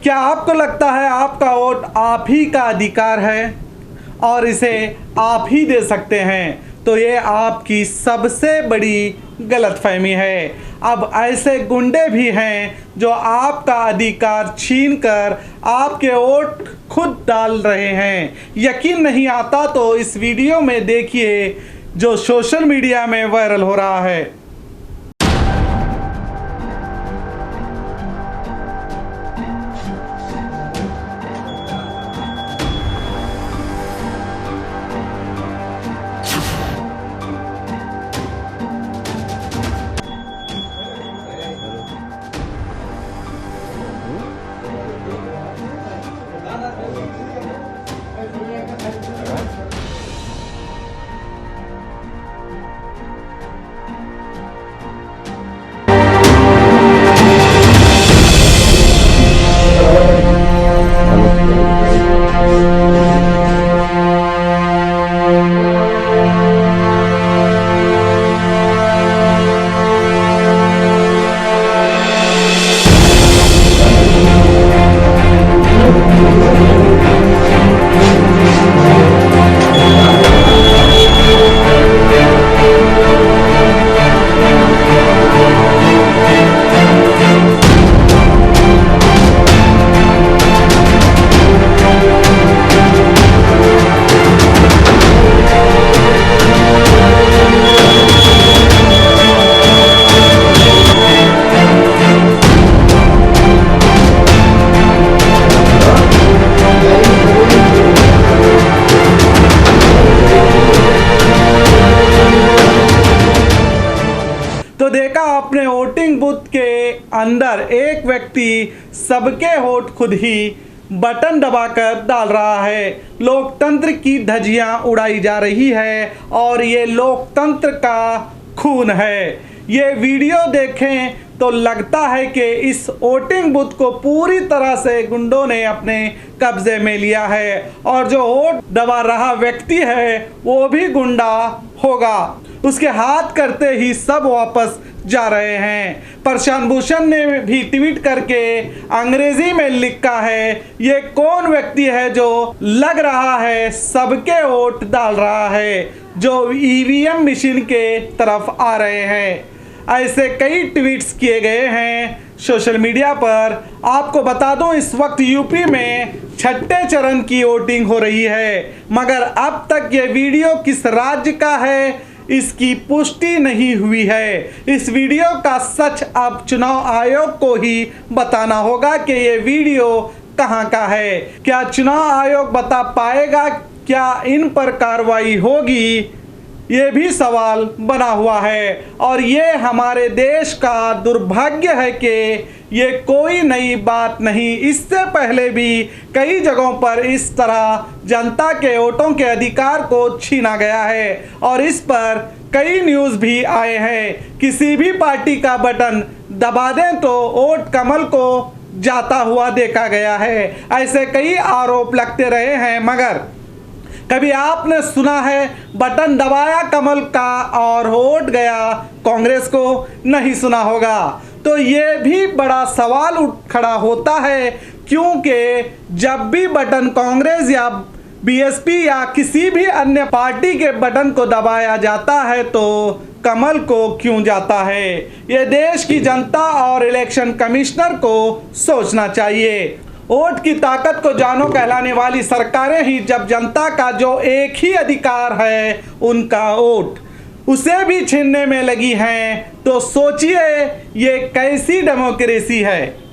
क्या आपको लगता है आपका वोट आप ही का अधिकार है और इसे आप ही दे सकते हैं? तो ये आपकी सबसे बड़ी गलतफहमी है। अब ऐसे गुंडे भी हैं जो आपका अधिकार छीनकर आपके वोट खुद डाल रहे हैं। यकीन नहीं आता तो इस वीडियो में देखिए जो सोशल मीडिया में वायरल हो रहा है। तो देखा आपने, वोटिंग बूथ के अंदर एक व्यक्ति सबके वोट खुद ही बटन दबाकर डाल रहा है। लोकतंत्र की धज्जियां उड़ाई जा रही है और ये लोकतंत्र का खून है। ये वीडियो देखें तो लगता है कि इस वोटिंग बूथ को पूरी तरह से गुंडों ने अपने कब्जे में लिया है और जो वोट दबा रहा व्यक्ति है वो भी गुंडा होगा। उसके हाथ करते ही सब वापस जा रहे हैं। प्रशांत भूषण ने भी ट्वीट करके अंग्रेजी में लिखा है, ये कौन व्यक्ति है जो लग रहा है सबके वोट डाल रहा है, जो ईवीएम मशीन के तरफ आ रहे हैं। ऐसे कई ट्वीट्स किए गए हैं सोशल मीडिया पर। आपको बता दूं, इस वक्त यूपी में छठे चरण की वोटिंग हो रही है, मगर अब तक ये वीडियो किस राज्य का है इसकी पुष्टि नहीं हुई है। इस वीडियो का सच अब चुनाव आयोग को ही बताना होगा कि ये वीडियो कहां का है। क्या चुनाव आयोग बता पाएगा? क्या इन पर कार्रवाई होगी? ये भी सवाल बना हुआ है और ये हमारे देश का दुर्भाग्य है कि ये कोई नई बात नहीं। इससे पहले भी कई जगहों पर इस तरह जनता के वोटों के अधिकार को छीना गया है और इस पर कई न्यूज़ भी आए हैं। किसी भी पार्टी का बटन दबा दें तो वोट कमल को जाता हुआ देखा गया है। ऐसे कई आरोप लगते रहे हैं, मगर कभी आपने सुना है बटन दबाया कमल का और वोट गया कांग्रेस को? नहीं सुना होगा। तो ये भी बड़ा सवाल उठ खड़ा होता है, क्योंकि जब भी बटन कांग्रेस या बीएसपी या किसी भी अन्य पार्टी के बटन को दबाया जाता है तो कमल को क्यों जाता है? ये देश की जनता और इलेक्शन कमिश्नर को सोचना चाहिए। वोट की ताकत को जानो कहलाने वाली सरकारें ही जब जनता का जो एक ही अधिकार है उनका वोट, उसे भी छीनने में लगी हैं तो सोचिए ये कैसी डेमोक्रेसी है।